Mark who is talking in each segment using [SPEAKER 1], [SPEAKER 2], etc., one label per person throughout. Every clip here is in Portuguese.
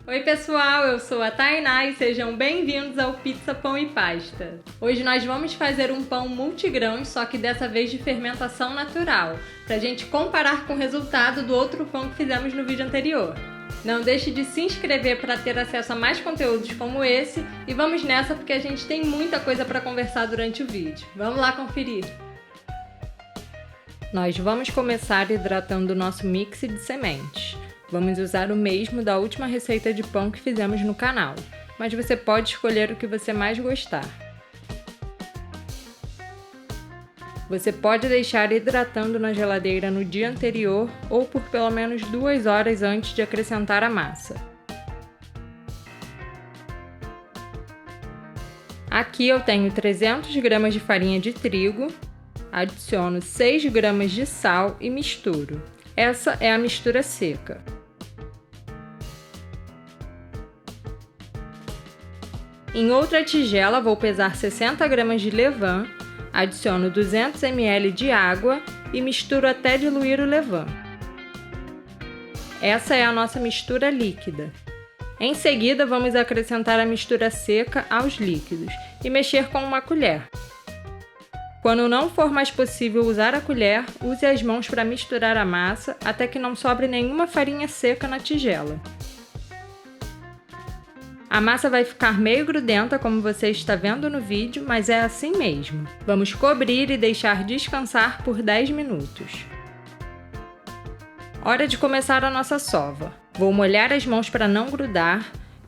[SPEAKER 1] Oi pessoal, eu sou a Tainá e sejam bem-vindos ao Pizza Pão e Pasta. Hoje nós vamos fazer um pão multigrãos, só que dessa vez de fermentação natural, pra gente comparar com o resultado do outro pão que fizemos no vídeo anterior. Não deixe de se inscrever para ter acesso a mais conteúdos como esse e vamos nessa porque a gente tem muita coisa para conversar durante o vídeo. Vamos lá conferir! Nós vamos começar hidratando o nosso mix de sementes. Vamos usar o mesmo da última receita de pão que fizemos no canal, mas você pode escolher o que você mais gostar. Você pode deixar hidratando na geladeira no dia anterior ou por pelo menos 2 horas antes de acrescentar a massa. Aqui eu tenho 300 gramas de farinha de trigo, adiciono 6 gramas de sal e misturo. Essa é a mistura seca. Em outra tigela vou pesar 60 gramas de levain, adiciono 200 ml de água e misturo até diluir o levain. Essa é a nossa mistura líquida. Em seguida vamos acrescentar a mistura seca aos líquidos e mexer com uma colher. Quando não for mais possível usar a colher, use as mãos para misturar a massa até que não sobre nenhuma farinha seca na tigela. A massa vai ficar meio grudenta, como você está vendo no vídeo, mas é assim mesmo. Vamos cobrir e deixar descansar por 10 minutos. Hora de começar a nossa sova. Vou molhar as mãos para não grudar,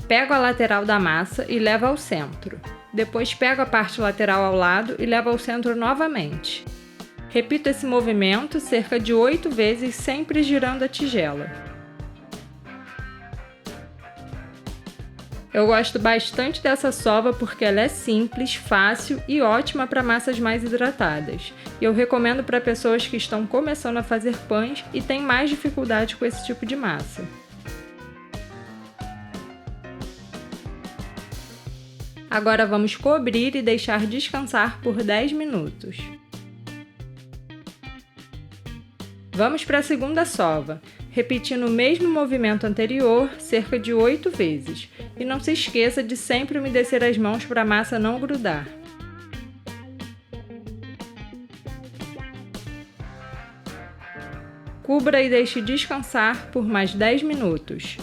[SPEAKER 1] pego a lateral da massa e levo ao centro. Depois pego a parte lateral ao lado e levo ao centro novamente. Repito esse movimento cerca de 8 vezes, sempre girando a tigela. Eu gosto bastante dessa sova porque ela é simples, fácil e ótima para massas mais hidratadas. E eu recomendo para pessoas que estão começando a fazer pães e têm mais dificuldade com esse tipo de massa. Agora vamos cobrir e deixar descansar por 10 minutos. Vamos para a segunda sova, repetindo o mesmo movimento anterior cerca de 8 vezes. E não se esqueça de sempre umedecer as mãos para a massa não grudar. Cubra e deixe descansar por mais 10 minutos.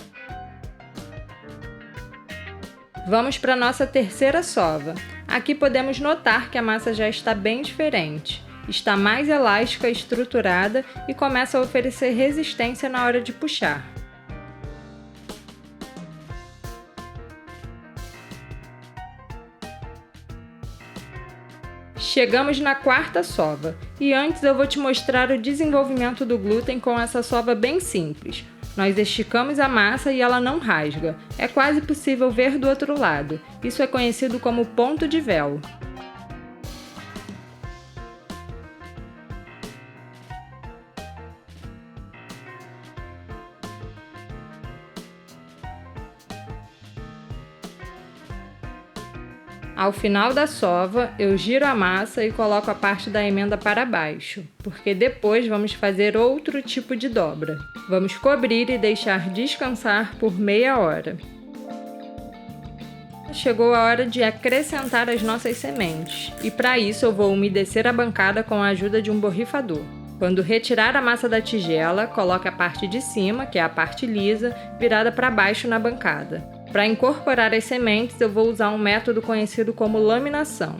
[SPEAKER 1] Vamos para a nossa terceira sova. Aqui podemos notar que a massa já está bem diferente. Está mais elástica, estruturada e começa a oferecer resistência na hora de puxar. Chegamos na quarta sova e antes eu vou te mostrar o desenvolvimento do glúten com essa sova bem simples. Nós esticamos a massa e ela não rasga. É quase possível ver do outro lado. Isso é conhecido como ponto de véu. Ao final da sova, eu giro a massa e coloco a parte da emenda para baixo, porque depois vamos fazer outro tipo de dobra. Vamos cobrir e deixar descansar por meia hora. Chegou a hora de acrescentar as nossas sementes, e para isso eu vou umedecer a bancada com a ajuda de um borrifador. Quando retirar a massa da tigela, coloque a parte de cima, que é a parte lisa, virada para baixo na bancada. Para incorporar as sementes, eu vou usar um método conhecido como laminação.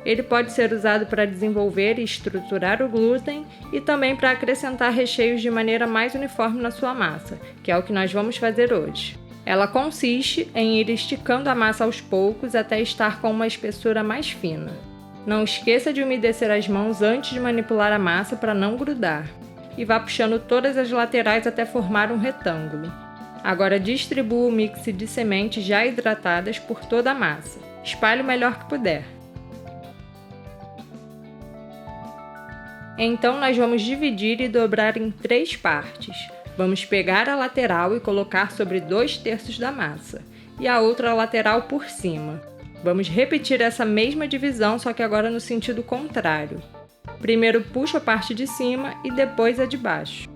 [SPEAKER 1] Ele pode ser usado para desenvolver e estruturar o glúten e também para acrescentar recheios de maneira mais uniforme na sua massa, que é o que nós vamos fazer hoje. Ela consiste em ir esticando a massa aos poucos até estar com uma espessura mais fina. Não esqueça de umedecer as mãos antes de manipular a massa para não grudar. E vá puxando todas as laterais até formar um retângulo. Agora distribua o mix de sementes já hidratadas por toda a massa. Espalhe o melhor que puder. Então nós vamos dividir e dobrar em 3 partes. Vamos pegar a lateral e colocar sobre 2/3 da massa, e a outra lateral por cima. Vamos repetir essa mesma divisão, só que agora no sentido contrário. Primeiro puxo a parte de cima e depois a de baixo.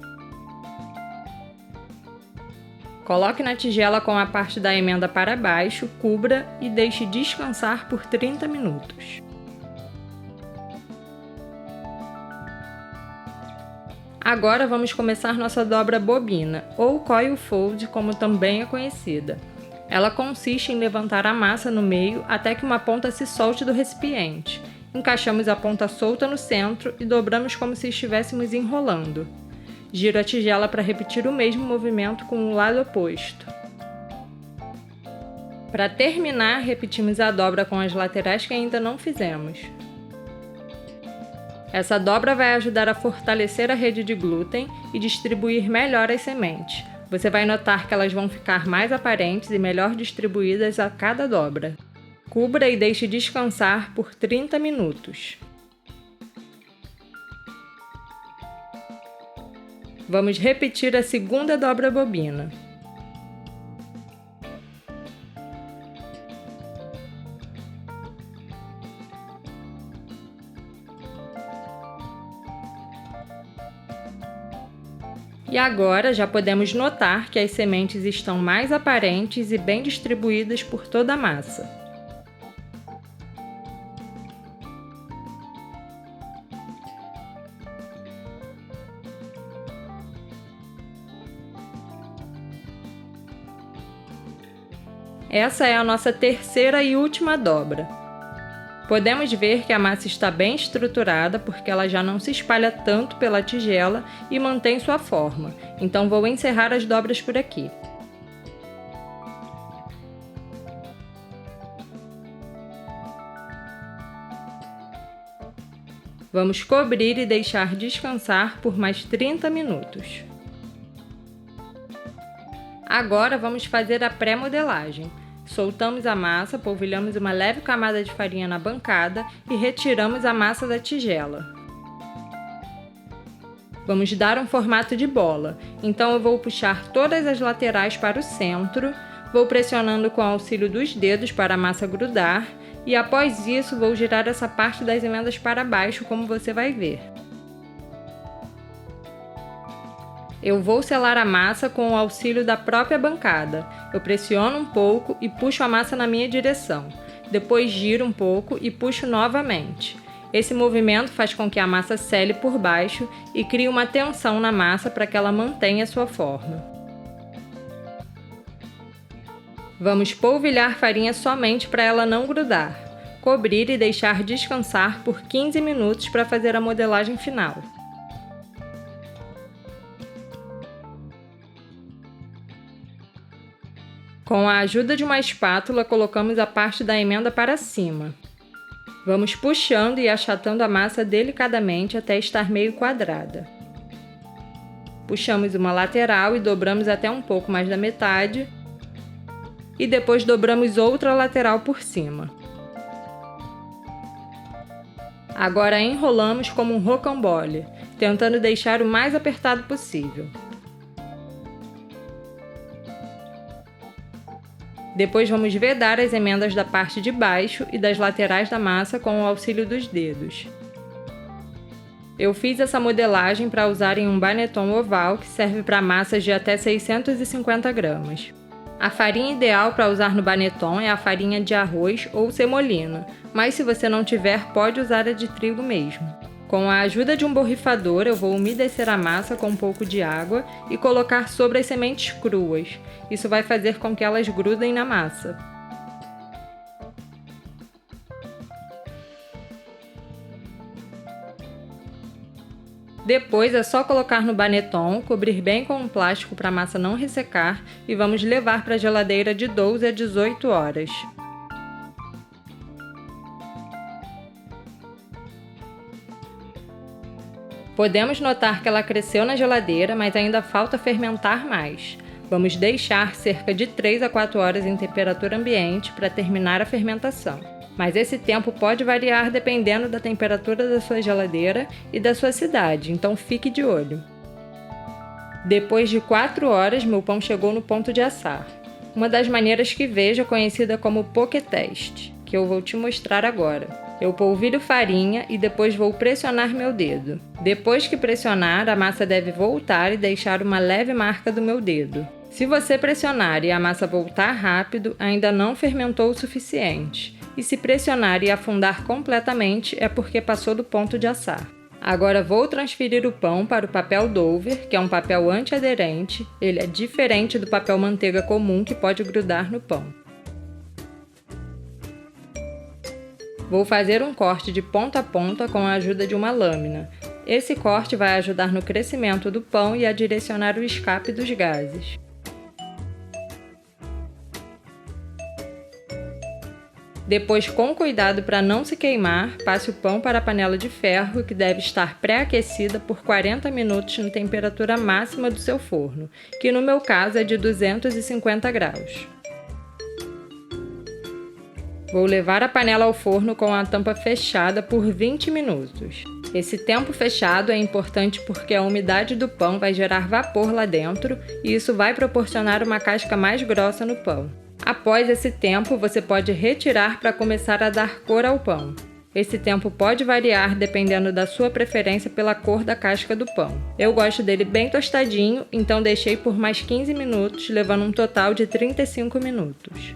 [SPEAKER 1] Coloque na tigela com a parte da emenda para baixo, cubra e deixe descansar por 30 minutos. Agora vamos começar nossa dobra bobina, ou coil fold, como também é conhecida. Ela consiste em levantar a massa no meio até que uma ponta se solte do recipiente. Encaixamos a ponta solta no centro e dobramos como se estivéssemos enrolando. Giro a tigela para repetir o mesmo movimento com o lado oposto. Para terminar, repetimos a dobra com as laterais que ainda não fizemos. Essa dobra vai ajudar a fortalecer a rede de glúten e distribuir melhor as sementes. Você vai notar que elas vão ficar mais aparentes e melhor distribuídas a cada dobra. Cubra e deixe descansar por 30 minutos. Vamos repetir a segunda dobra bobina. E agora já podemos notar que as sementes estão mais aparentes e bem distribuídas por toda a massa. Essa é a nossa terceira e última dobra. Podemos ver que a massa está bem estruturada porque ela já não se espalha tanto pela tigela e mantém sua forma. Então vou encerrar as dobras por aqui. Vamos cobrir e deixar descansar por mais 30 minutos. Agora vamos fazer a pré-modelagem. Soltamos a massa, polvilhamos uma leve camada de farinha na bancada e retiramos a massa da tigela. Vamos dar um formato de bola, então eu vou puxar todas as laterais para o centro, vou pressionando com o auxílio dos dedos para a massa grudar e após isso vou girar essa parte das emendas para baixo, como você vai ver. Eu vou selar a massa com o auxílio da própria bancada. Eu pressiono um pouco e puxo a massa na minha direção. Depois giro um pouco e puxo novamente. Esse movimento faz com que a massa sele por baixo e crie uma tensão na massa para que ela mantenha sua forma. Vamos polvilhar farinha somente para ela não grudar. Cobrir e deixar descansar por 15 minutos para fazer a modelagem final. Com a ajuda de uma espátula, colocamos a parte da emenda para cima. Vamos puxando e achatando a massa delicadamente até estar meio quadrada. Puxamos uma lateral e dobramos até um pouco mais da metade. E depois dobramos outra lateral por cima. Agora enrolamos como um rocambole, tentando deixar o mais apertado possível. Depois vamos vedar as emendas da parte de baixo e das laterais da massa com o auxílio dos dedos. Eu fiz essa modelagem para usar em um baneton oval que serve para massas de até 650 gramas. A farinha ideal para usar no baneton é a farinha de arroz ou semolina, mas se você não tiver, pode usar a de trigo mesmo. Com a ajuda de um borrifador, eu vou umedecer a massa com um pouco de água e colocar sobre as sementes cruas. Isso vai fazer com que elas grudem na massa. Depois é só colocar no baneton, cobrir bem com um plástico para a massa não ressecar e vamos levar para a geladeira de 12 a 18 horas. Podemos notar que ela cresceu na geladeira, mas ainda falta fermentar mais. Vamos deixar cerca de 3 a 4 horas em temperatura ambiente para terminar a fermentação. Mas esse tempo pode variar dependendo da temperatura da sua geladeira e da sua cidade, então fique de olho. Depois de 4 horas, meu pão chegou no ponto de assar. Uma das maneiras que vejo é conhecida como poke test, que eu vou te mostrar agora. Eu polvilho farinha e depois vou pressionar meu dedo. Depois que pressionar, a massa deve voltar e deixar uma leve marca do meu dedo. Se você pressionar e a massa voltar rápido, ainda não fermentou o suficiente. E se pressionar e afundar completamente, é porque passou do ponto de assar. Agora vou transferir o pão para o papel Dover, que é um papel antiaderente. Ele é diferente do papel manteiga comum, que pode grudar no pão. Vou fazer um corte de ponta a ponta com a ajuda de uma lâmina. Esse corte vai ajudar no crescimento do pão e a direcionar o escape dos gases. Depois, com cuidado para não se queimar, passe o pão para a panela de ferro, que deve estar pré-aquecida por 40 minutos na temperatura máxima do seu forno, que no meu caso é de 250 graus. Vou levar a panela ao forno com a tampa fechada por 20 minutos. Esse tempo fechado é importante porque a umidade do pão vai gerar vapor lá dentro e isso vai proporcionar uma casca mais grossa no pão. Após esse tempo, você pode retirar para começar a dar cor ao pão. Esse tempo pode variar dependendo da sua preferência pela cor da casca do pão. Eu gosto dele bem tostadinho, então deixei por mais 15 minutos, levando um total de 35 minutos.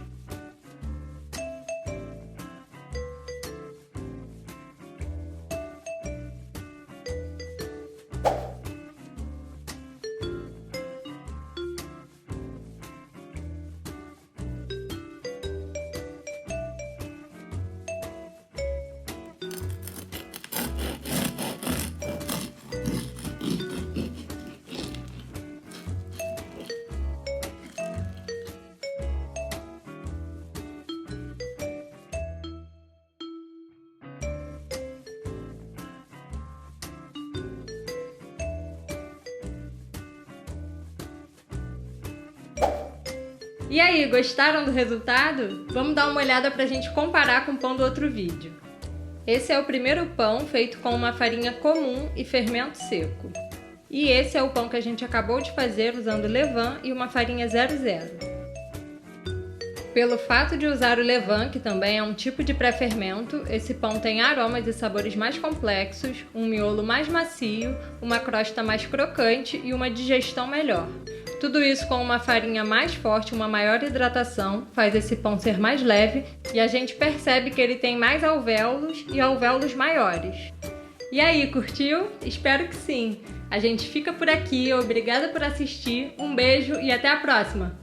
[SPEAKER 1] E aí, gostaram do resultado? Vamos dar uma olhada para a gente comparar com o pão do outro vídeo. Esse é o primeiro pão feito com uma farinha comum e fermento seco. E esse é o pão que a gente acabou de fazer usando levain e uma farinha 00. Pelo fato de usar o levain, que também é um tipo de pré-fermento, esse pão tem aromas e sabores mais complexos, um miolo mais macio, uma crosta mais crocante e uma digestão melhor. Tudo isso com uma farinha mais forte, uma maior hidratação, faz esse pão ser mais leve e a gente percebe que ele tem mais alvéolos e alvéolos maiores. E aí, curtiu? Espero que sim! A gente fica por aqui, obrigada por assistir, um beijo e até a próxima!